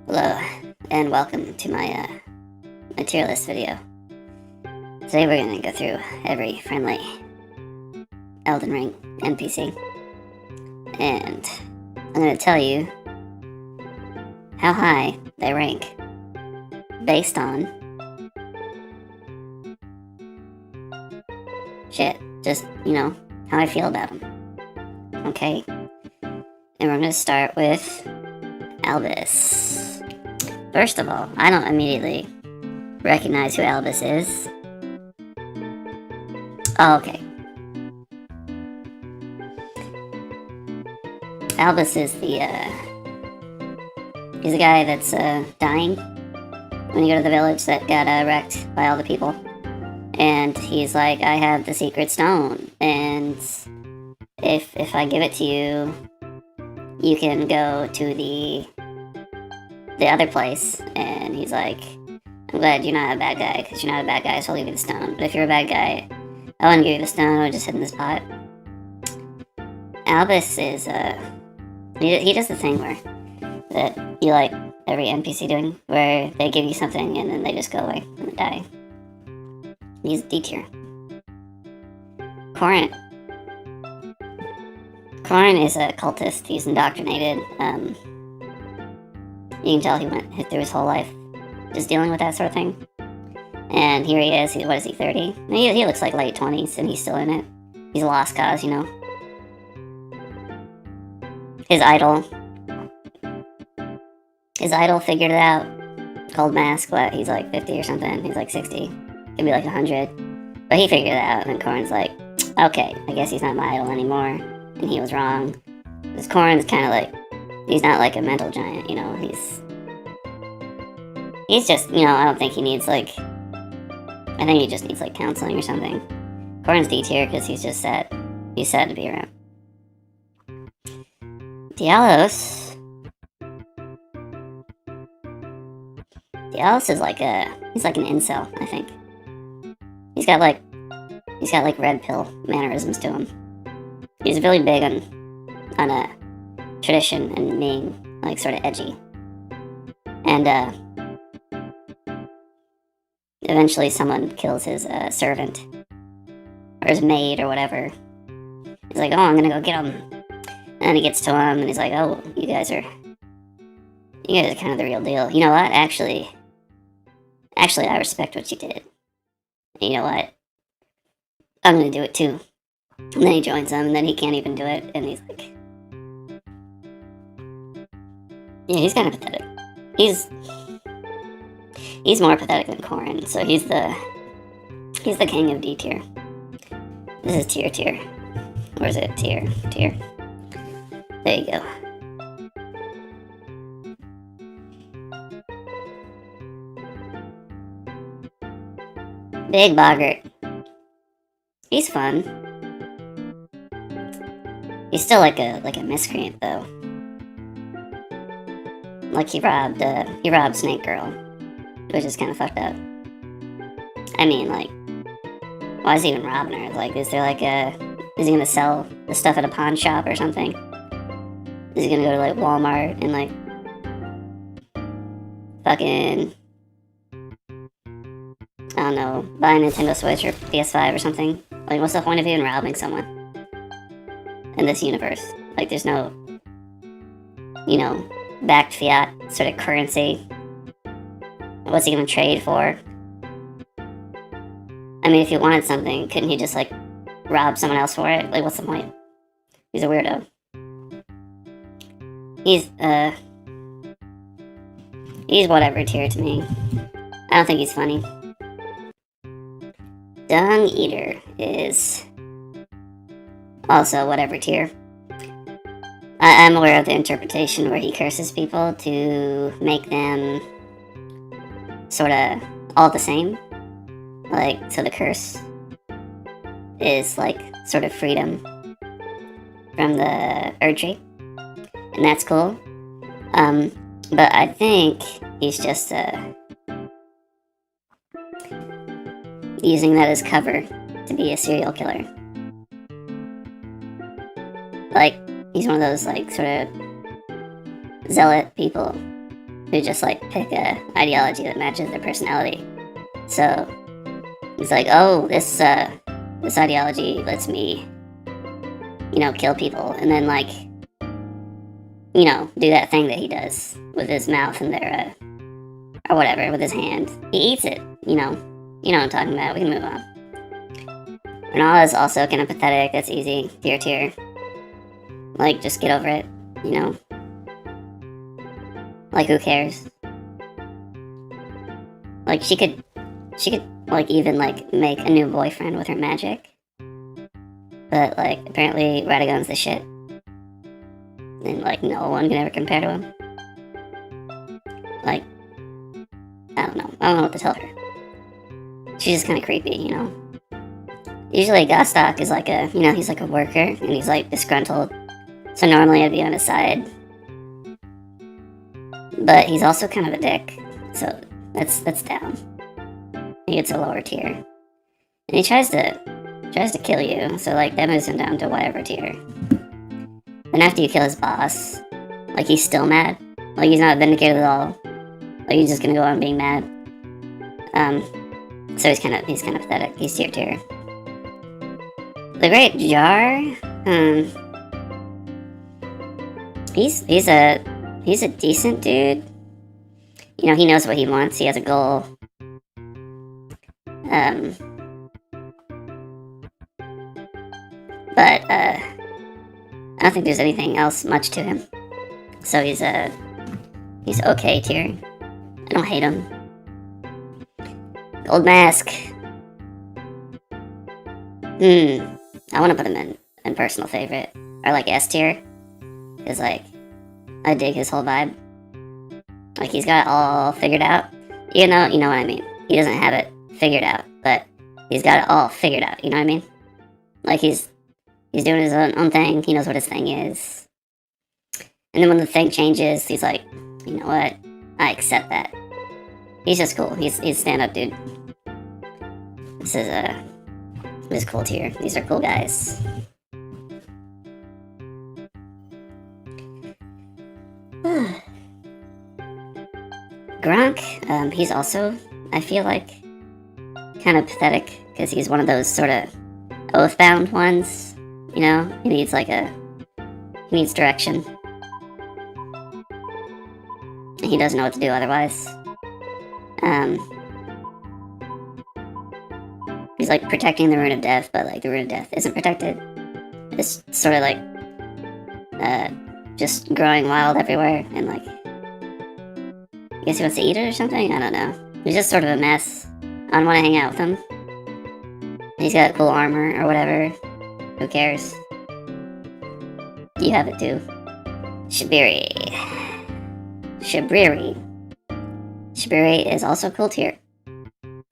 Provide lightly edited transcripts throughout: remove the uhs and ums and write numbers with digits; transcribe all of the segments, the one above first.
Hello, and welcome to my tier list video. Today we're gonna go through every friendly Elden Ring NPC, and I'm gonna tell you how high they rank based on how I feel about them. Okay, and we're gonna start with Albus. First of all, I don't immediately recognize who Albus is. Oh, okay. Albus is he's a guy that's dying when you go to the village that got wrecked by all the people. And he's like, I have the secret stone, and if I give it to you, you can go to the other place. And he's like, I'm glad you're not a bad guy, because you're not a bad guy, so I'll give you the stone. But if you're a bad guy, I wouldn't give you the stone, I would just sit in this pot. Albus is, he does the thing that you like every NPC doing, where they give you something and then they just go away and die. He's D tier. Corrin is a cultist. He's indoctrinated. You can tell he went through his whole life just dealing with that sort of thing. And here he is. What is he, 30? He looks like late 20s, and he's still in it. He's a lost cause, you know. His idol figured it out. Called Mask. What? He's like 50 or something. He's like 60. Could be like 100. But he figured it out, and then Corrin's like, okay, I guess he's not my idol anymore. And he was wrong. Because Corrin's kind of like, he's not like a mental giant, you know. He's just, you know, I don't think he needs like, I think he just needs like counseling or something. Corrin's D tier because he's just sad. He's sad to be around. Dialos is like he's like an incel, I think. He's got like red pill mannerisms to him. He's really big on a tradition and being like sort of edgy. And eventually someone kills his servant or his maid or whatever. He's like, oh, I'm gonna go get him. And he gets to him and he's like, oh, you guys are kind of the real deal. You know what? Actually, I respect what you did. And you know what? I'm gonna do it too. And then he joins them, and then he can't even do it, and he's like, yeah, he's kind of pathetic. He's more pathetic than Corrin, so he's the king of D tier. This is tier. Or is it tier? There you go. Big Boggart. He's fun. He's still like a miscreant though. Like he robbed Snake Girl, which is kind of fucked up. I mean, like, why is he even robbing her? Like, is he gonna sell the stuff at a pawn shop or something? Is he gonna go to like Walmart and like fucking, I don't know, buy a Nintendo Switch or PS5 or something? Like, what's the point of even robbing someone in this universe? Like, there's no, you know, backed fiat sort of currency. What's he gonna trade for? I mean, if he wanted something, couldn't he just like rob someone else for it? Like, what's the point? He's a weirdo. He's whatever tier to me. I don't think he's funny. Dung Eater is also whatever tier. I'm aware of the interpretation where he curses people to make them sort of all the same. Like, so the curse is like sort of freedom from the Erdtree. And that's cool. But I think he's just using that as cover to be a serial killer. Like, he's one of those like sort of zealot people who just like pick a ideology that matches their personality. So he's like, oh, this ideology lets me, kill people, and then like, do that thing that he does with his mouth and their or whatever with his hand. He eats it. You know what I'm talking about. We can move on. Renala is also kind of pathetic. That's easy. Tier. Like, just get over it. Like, who cares? Like, she could, like, even, like, make a new boyfriend with her magic. But, like, apparently Radagon's the shit. And, like, no one can ever compare to him. Like, I don't know what to tell her. She's just kind of creepy, Usually Gostok is like a, he's like a worker, and he's, like, disgruntled. So normally I'd be on his side. But he's also kind of a dick. So that's down. He gets a lower tier. And he tries to kill you, so like that moves him down to whatever tier. Then after you kill his boss, like he's still mad. Like he's not vindicated at all. Like he's just gonna go on being mad. So he's kind of pathetic. He's tier. The Great Jar, he's a decent dude. He knows what he wants. He has a goal. But I don't think there's anything else much to him. So he's okay tier. I don't hate him. Gold Mask. I want to put him in personal favorite, or like S tier, because like I dig his whole vibe. Like he's got it all figured out. You know what I mean. He doesn't have it figured out, but he's got it all figured out. You know what I mean? Like he's doing his own thing. He knows what his thing is. And then when the thing changes, he's like, you know what? I accept that. He's just cool. He's a stand-up dude. This is cool tier. These are cool guys. Gronk, he's also, I feel like, kind of pathetic, because he's one of those sort of oath-bound ones, he needs he needs direction. He doesn't know what to do otherwise. He's like protecting the Rune of Death, but like the Rune of Death isn't protected. It's sort of like, just growing wild everywhere, and like, I guess he wants to eat it or something? I don't know. He's just sort of a mess. I don't want to hang out with him. He's got cool armor or whatever. Who cares? You have it too. Shabiri is also cool tier.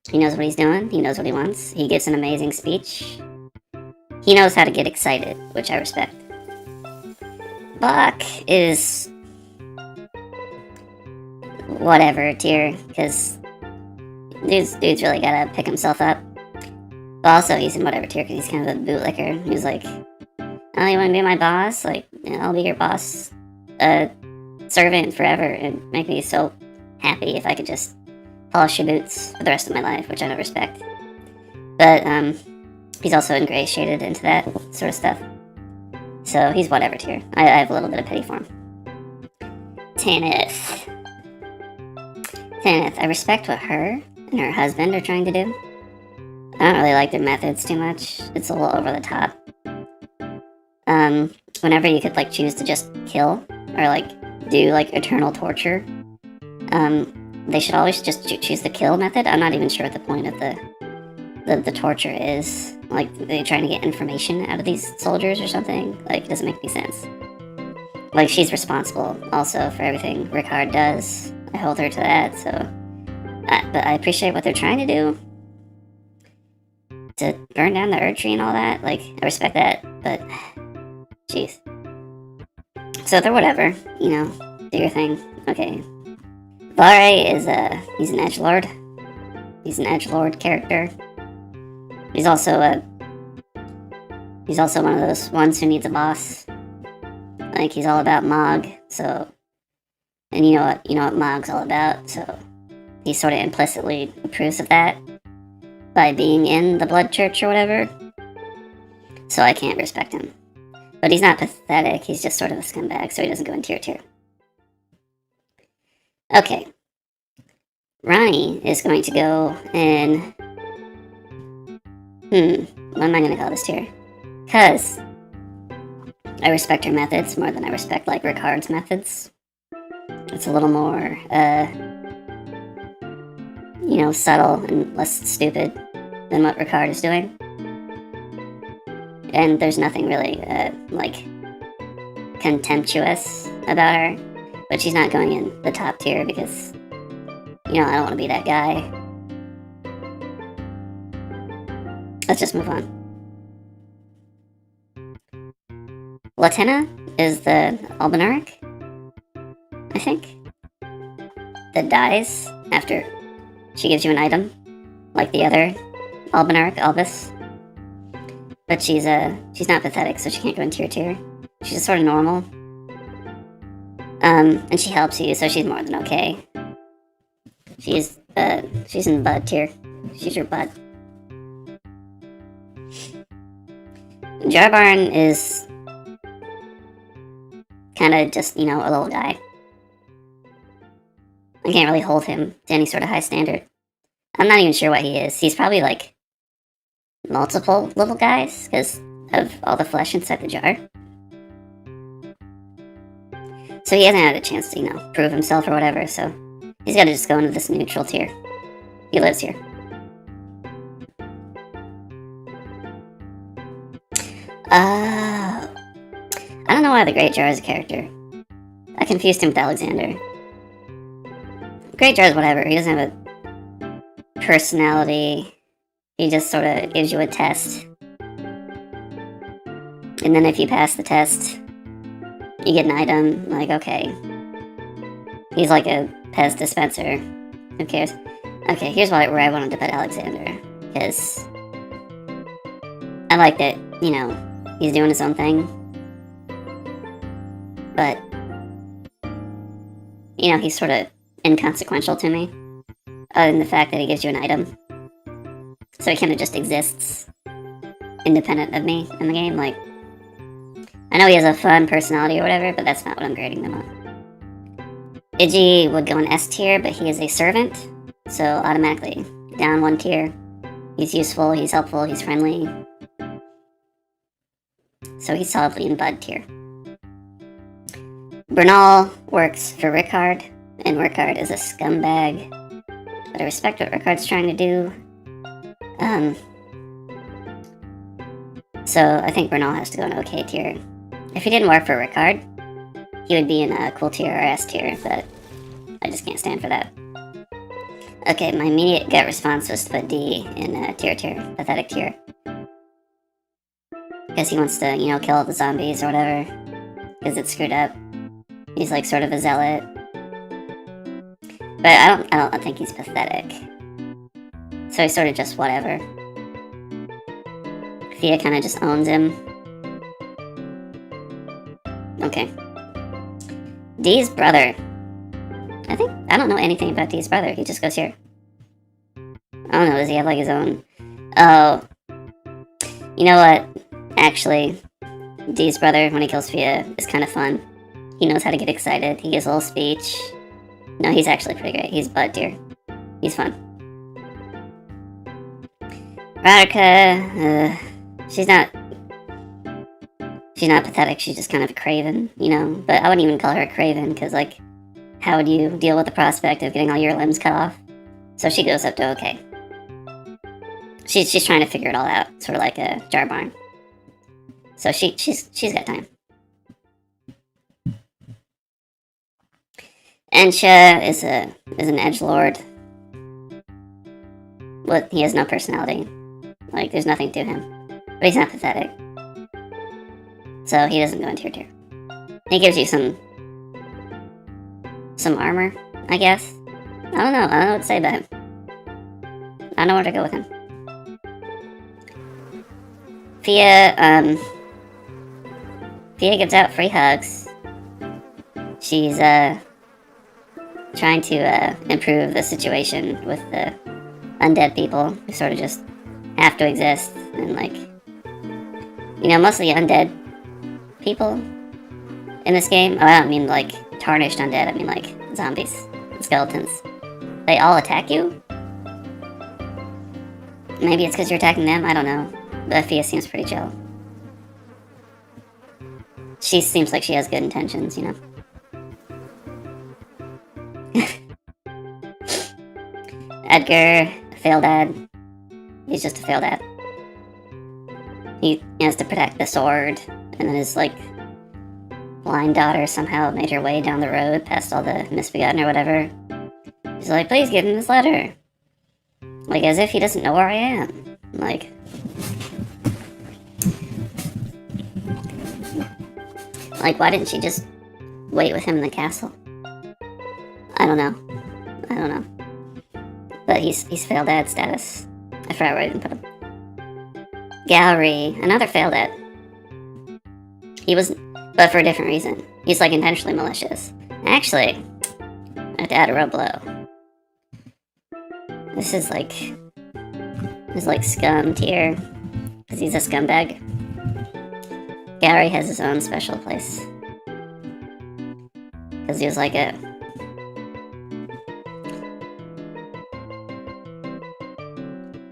He knows what he's doing. He knows what he wants. He gets an amazing speech. He knows how to get excited, which I respect. Bach is whatever tier, because dude's really gotta pick himself up. But also he's in whatever tier because he's kind of a bootlicker. He's like, oh, you want to be my boss? Like, I'll be your boss, servant forever, and make me so happy if I could just polish your boots for the rest of my life, which I don't respect. But he's also ingratiated into that sort of stuff. So he's whatever tier. I have a little bit of pity for him. Tanith, I respect what her and her husband are trying to do. I don't really like their methods too much. It's a little over the top. Whenever you could like choose to just kill or like do like eternal torture, they should always just choose the kill method. I'm not even sure what the point of the torture is. Like, they're trying to get information out of these soldiers or something. Like, it doesn't make any sense. Like, she's responsible also for everything Ricard does. I hold her to that, so... but I appreciate what they're trying to do. To burn down the Erd Tree and all that. Like, I respect that, but... Jeez. So they're whatever, do your thing. Okay. Vare is, he's an edgelord. He's an edgelord character. He's also one of those ones who needs a boss. Like, he's all about Mog, so And you know what Mog's all about, so he sort of implicitly approves of that by being in the Blood Church or whatever. So I can't respect him. But he's not pathetic, he's just sort of a scumbag, so he doesn't go in tier 2. Okay. Ronnie is going to go in... what am I going to call this tier? Because I respect her methods more than I respect, like, Ricard's methods. It's a little more, subtle and less stupid than what Ricard is doing. And there's nothing really, contemptuous about her. But she's not going in the top tier because, I don't want to be that guy. Let's just move on. Latina is the Albinauric, I think, that dies after she gives you an item, like the other Albinauric, Albus. But she's not pathetic, so she can't go in tier 2. She's just sort of normal. And she helps you, so she's more than okay. She's in bud tier. She's your bud. Jarbarn is kind of just, a little guy. I can't really hold him to any sort of high standard. I'm not even sure what he is. He's probably, multiple little guys, because of all the flesh inside the jar. So he hasn't had a chance to, prove himself or whatever, so he's gotta just go into this neutral tier. He lives here. I don't know why the Great Jar is a character. I confused him with Alexander. Great Jar is whatever. He doesn't have a personality. He just sort of gives you a test. And then if you pass the test, you get an item. Like, okay. He's like a Pez dispenser. Who cares? Okay, here's where I wanted to put Alexander. Because I like that, he's doing his own thing. But, he's sort of inconsequential to me. Other than the fact that he gives you an item. So he kind of just exists independent of me in the game. Like, I know he has a fun personality or whatever, but that's not what I'm grading them on. Iggy would go in S tier, but he is a servant. So automatically down 1 tier. He's useful, he's helpful, he's friendly. So he's solidly in Bud tier. Bernal works for Ricard, and Ricard is a scumbag. But I respect what Ricard's trying to do. So I think Bernal has to go in OK tier. If he didn't work for Ricard, he would be in a cool tier or S tier, but I just can't stand for that. Okay, my immediate gut response was to put D in tier, pathetic tier. Because he wants to, kill all the zombies or whatever. Because it's screwed up. He's like sort of a zealot. But I don't think he's pathetic. So he's sort of just whatever. Thea kind of just owns him. Okay. Dee's brother. I don't know anything about Dee's brother. He just goes here. I don't know, does he have like his own... Oh. You know what? Actually, Dee's brother, when he kills Fia, is kind of fun. He knows how to get excited. He gives a little speech. No, he's actually pretty great. He's Bud tier. He's fun. Radika, she's not pathetic, she's just kind of a craven, but I wouldn't even call her a craven, because, like, how would you deal with the prospect of getting all your limbs cut off? So she goes up to okay. She's trying to figure it all out, sort of like a Jarbarn. So she's got time. Ensha is an edgelord. Well, he has no personality. Like, there's nothing to him. But he's not pathetic. So he doesn't go into your tier. He gives you some armor, I guess. I don't know what to say about him. I don't know where to go with him. Fia gives out free hugs. She's trying to improve the situation with the undead people who sort of just have to exist, and like, you know, mostly undead people in this game. Oh, I don't mean like tarnished undead, I mean like zombies and skeletons. They all attack you? Maybe it's because you're attacking them, I don't know. But Fia seems pretty chill. She seems like she has good intentions, you know? Edgar, a failed dad. He's just a failed dad. He has to protect the sword, and then his, like, blind daughter somehow made her way down the road past all the misbegotten or whatever. He's like, please give him this letter. Like, as if he doesn't know where I am. Like... Like, why didn't she just wait with him in the castle? I don't know. I don't know. But he's failed dad status. I forgot where I even put him. Gallery, another failed dad. He was, but for a different reason. He's like intentionally malicious. Actually, I have to add a real blow. This is like scum tier, because he's a scumbag. Gary has his own special place. Because he was like a...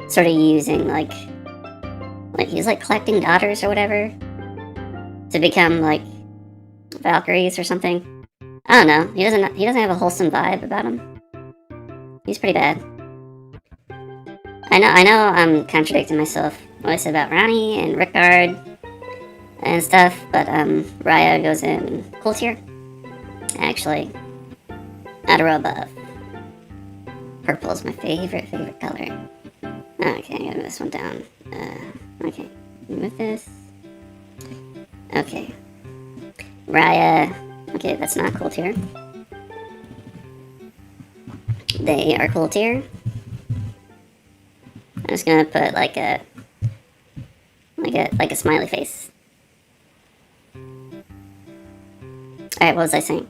sort of using, like he's like collecting daughters or whatever to become, like, Valkyries or something. I don't know. He doesn't have a wholesome vibe about him. He's pretty bad. I know I'm contradicting myself what I said about Ronnie and Rickard and stuff, but Raya goes in cool tier. Actually, not a row above. Purple is my favorite color. Okay, I gotta move this one down. Okay, move this. Okay. Raya. Okay, that's not cool tier. They are cool tier. I'm just gonna put like a smiley face. Alright, what was I saying?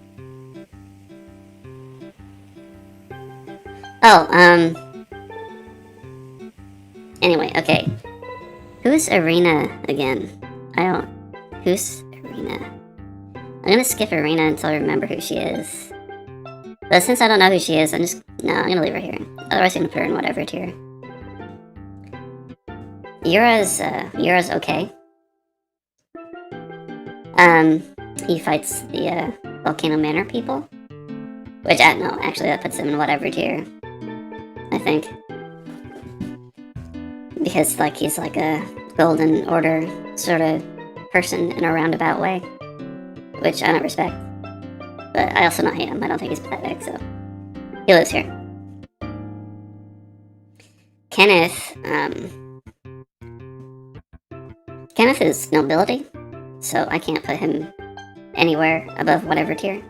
Oh, anyway, okay. Who's Irina again? Who's Irina? I'm gonna skip Irina until I remember who she is. But since I don't know who she is, I'm gonna leave her here. Otherwise I'm gonna put her in whatever tier. Yura's okay. He fights the, Volcano Manor people. Which, no, actually that puts him in whatever tier. I think. Because, like, he's like a Golden Order sort of person in a roundabout way. Which I don't respect. But I also don't hate him. I don't think he's pathetic, so... he lives here. Kenneth, Kenneth is nobility, so I can't put him anywhere above whatever tier.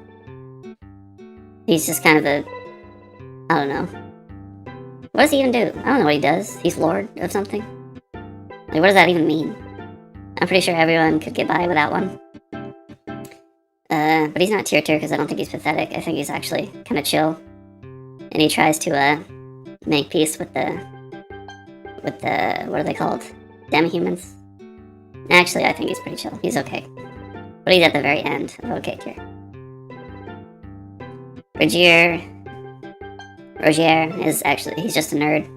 He's just kind of a... I don't know. What does he even do? I don't know what he does. He's lord of something? Like, what does that even mean? I'm pretty sure everyone could get by without one. But he's not tier because I don't think he's pathetic. I think he's actually kind of chill. And he tries to, make peace with the... what are they called? Demi-humans? Actually, I think he's pretty chill. He's okay. But he's at the very end of okay tier. Rogier is actually... he's just a nerd.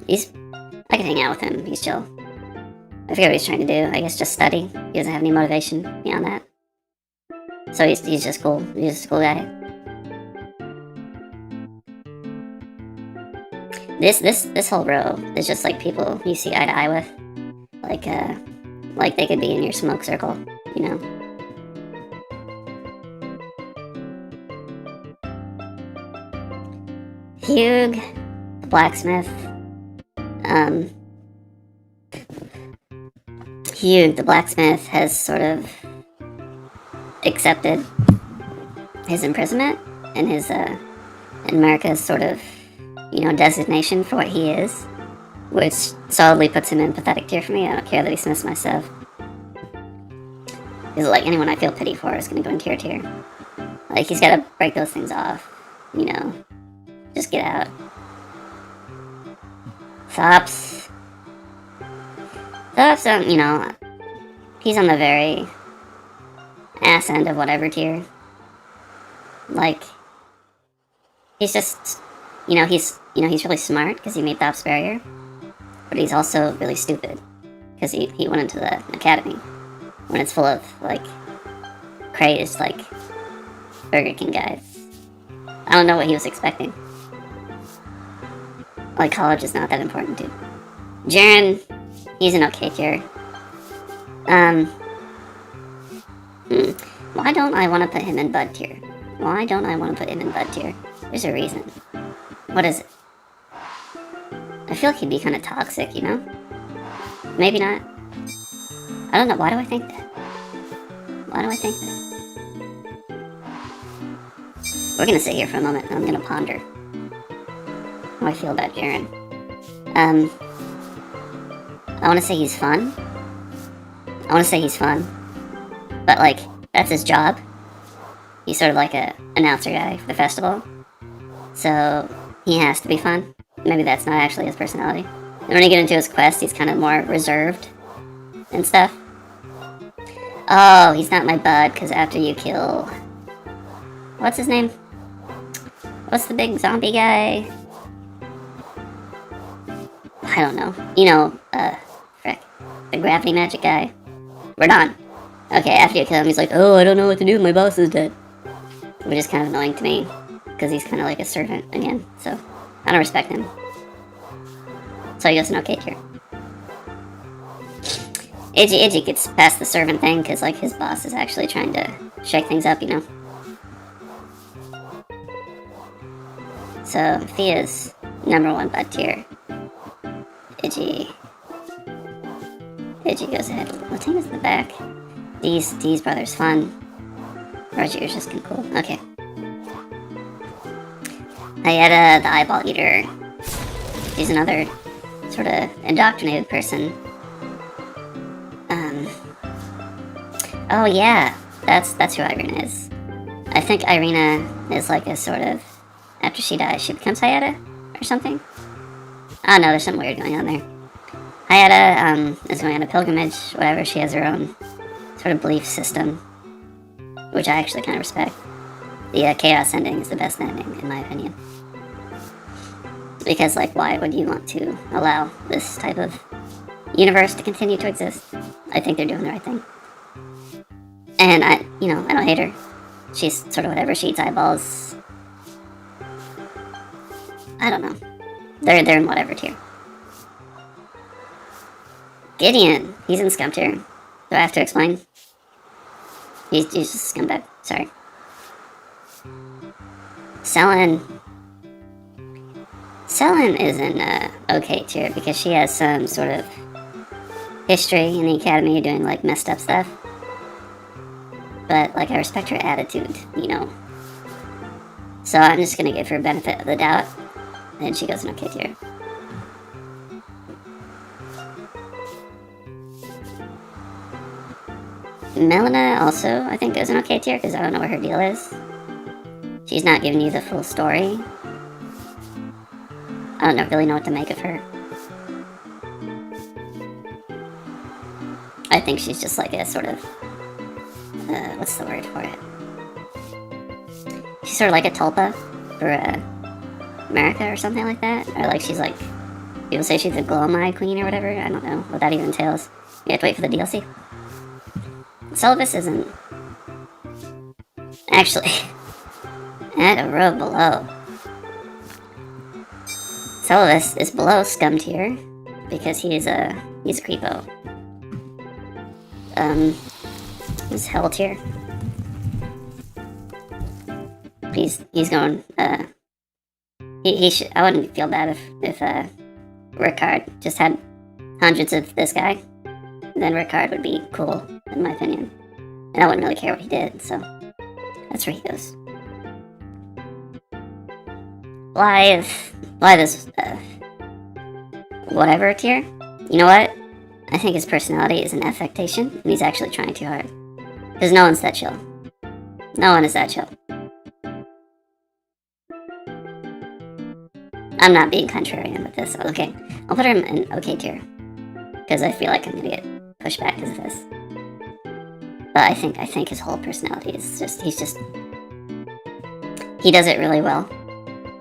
I can hang out with him. He's chill. I forget what he's trying to do. I guess just study. He doesn't have any motivation beyond that. So he's just cool. He's just a cool guy. This whole row is just like people you see eye to eye with. Like they could be in your smoke circle, you know? Hugh, the blacksmith. Hugh, the blacksmith, has sort of accepted his imprisonment and his, and America's sort of, you know, designation for what he is, which solidly puts him in pathetic tier for me. I don't care that he smiths my stuff. Because, like, anyone I feel pity for is gonna go in tier. Like, he's gotta break those things off. you know, just get out. Thops, you know, he's on the very ass end of whatever tier. Like, he's just, he's really smart because he made Thops barrier, but he's also really stupid because he went into the academy when it's full of, like, crazed, like, Burger King guys. I don't know what he was expecting. Like, college is not that important, dude. Jaren, he's an okay tier. Why don't I want to put him in Bud tier? Why don't I want to put him in Bud tier? There's a reason. What is it? I feel like he'd be kind of toxic, you know? Maybe not. I don't know. Why do I think that? Why do I think that? We're gonna sit here for a moment and I'm gonna ponder how I feel about Jaren. I want to say he's fun. But, like, that's his job. He's sort of like a announcer guy for the festival. So, he has to be fun. Maybe that's not actually his personality. And when you get into his quest, he's kind of more reserved and stuff. Oh, he's not my bud, because after you kill... What's his name? What's the big zombie guy? I don't know. You know, frick. The gravity magic guy. We're done. Okay, after you kill him, he's like, oh, I don't know what to do, my boss is dead. Which is kind of annoying to me, because he's kind of like a servant again, so I don't respect him. So he goes an okay tier. Iggy gets past the servant thing, because, like, his boss is actually trying to shake things up, you know? So, Thea's #1 bud tier. Iggy goes ahead. Latina's in the back. D's brother's fun. Roger's just kind of cool. Okay. Hayata, the eyeball eater. She's another sort of indoctrinated person. Oh yeah, that's who Irina is. I think Irina is like a sort of, after she dies, she becomes Hayata or something. I don't know, there's something weird going on there. Hayata is going on a pilgrimage, whatever. She has her own sort of belief system, which I actually kind of respect. The chaos ending is the best ending, in my opinion. Because, like, why would you want to allow this type of universe to continue to exist? I think they're doing the right thing. And I don't hate her. She's sort of whatever. She eats eyeballs. I don't know. They're in whatever tier. Gideon, he's in scum tier. Do I have to explain? He's just a scumbag. Sorry. Selin is in okay tier because she has some sort of history in the academy doing, like, messed up stuff. But, like, I respect her attitude, you know. So I'm just gonna give her benefit of the doubt, and she goes in okay tier. Melina also, I think, goes in okay tier, because I don't know what her deal is. She's not giving you the full story. I don't really know what to make of her. I think she's just like a sort of... what's the word for it? She's sort of like a tulpa for America or something like that. Or, like, she's like... People say she's a glow-eye queen or whatever. I don't know what that even entails. You have to wait for the DLC. Sylvis isn't... Actually... at a row below. Sylvis is below scum tier because he's a creepo. He's hell tier. He's going, he should, I wouldn't feel bad if Ricard just had hundreds of this guy. Then Ricard would be cool, in my opinion. And I wouldn't really care what he did, so that's where he goes. Blythe is, whatever tier. You know what? I think his personality is an affectation, and he's actually trying too hard. Because no one's that chill. No one is that chill. I'm not being contrarian with this. Okay, I'll put her in okay tier. Because I feel like I'm gonna get pushed back because of this. But I think his whole personality is just, he does it really well.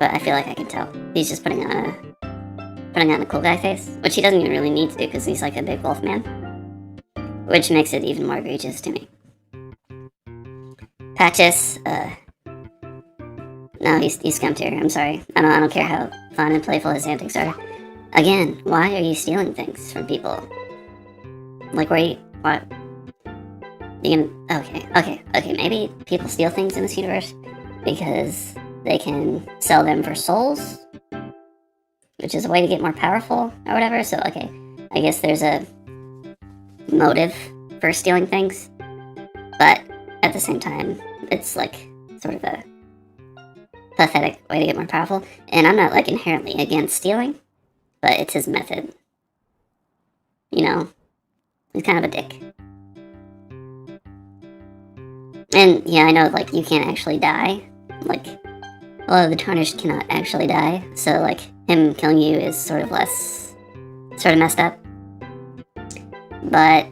But I feel like I can tell. He's just putting on a cool guy face, which he doesn't even really need to do because he's like a big wolf man. Which makes it even more egregious to me. Patches, no, he's scum tier. I'm sorry. I don't care how fun and playful his antics are. Again, why are you stealing things from people? Like, what? You can, okay, maybe people steal things in this universe because they can sell them for souls, which is a way to get more powerful, or whatever, so, okay, I guess there's a motive for stealing things, but at the same time, it's, like, sort of a pathetic way to get more powerful, and I'm not, like, inherently against stealing, but it's his method. You know? He's kind of a dick. And, yeah, I know, like, you can't actually die. Like, although the Tarnished cannot actually die, so, like, him killing you is sort of messed up. But,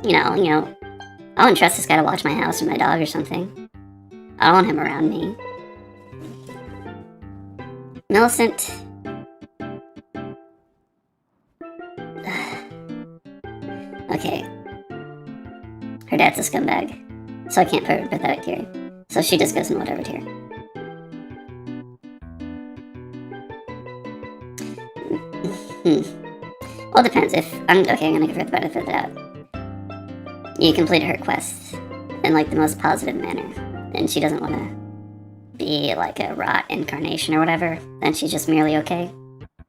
you know, I wouldn't trust this guy to watch my house or my dog or something. I don't want him around me. Millicent. Okay. Her dad's a scumbag, so I can't put her in pathetic tier. So she just goes in whatever tier. Well, it depends. I'm gonna give her the benefit of the doubt. You completed her quest in, like, the most positive manner, and she doesn't want to be, like, a rot incarnation or whatever, then she's just merely okay.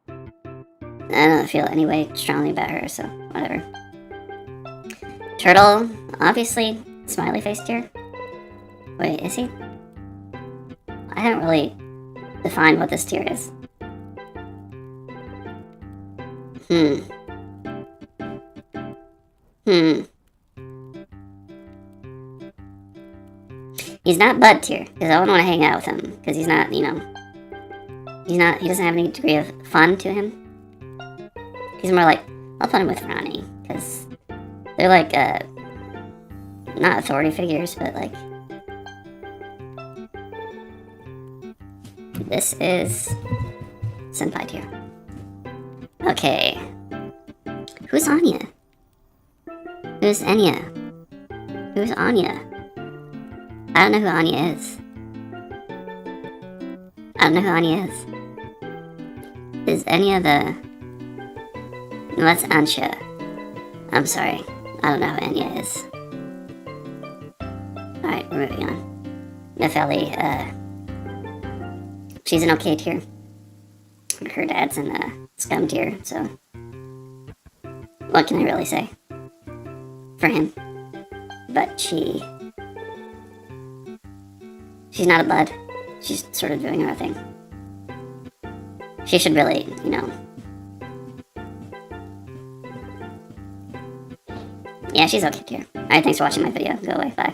I don't feel any way strongly about her, so whatever. Turtle, obviously, smiley face tier. Wait, is he? I haven't really defined what this tier is. He's not Bud tier, because I wouldn't want to hang out with him, because he's not, he doesn't have any degree of fun to him. He's more like, I'll put him with Ronnie, because they're like, not authority figures, but like, this is Senpai tier. Okay. Who's Anya? Who's Enya? Who's Anya? I don't know who Anya is. Is Enya the... No, that's Ansha. I'm sorry. I don't know who Enya is. Alright, we're moving on. Nefeli, she's an okay tier. Her dad's in a scum tier, so... What can I really say? For him. But she's not a bud. She's sort of doing her thing. She should really, Yeah, she's okay tier. Alright, thanks for watching my video. Go away, bye.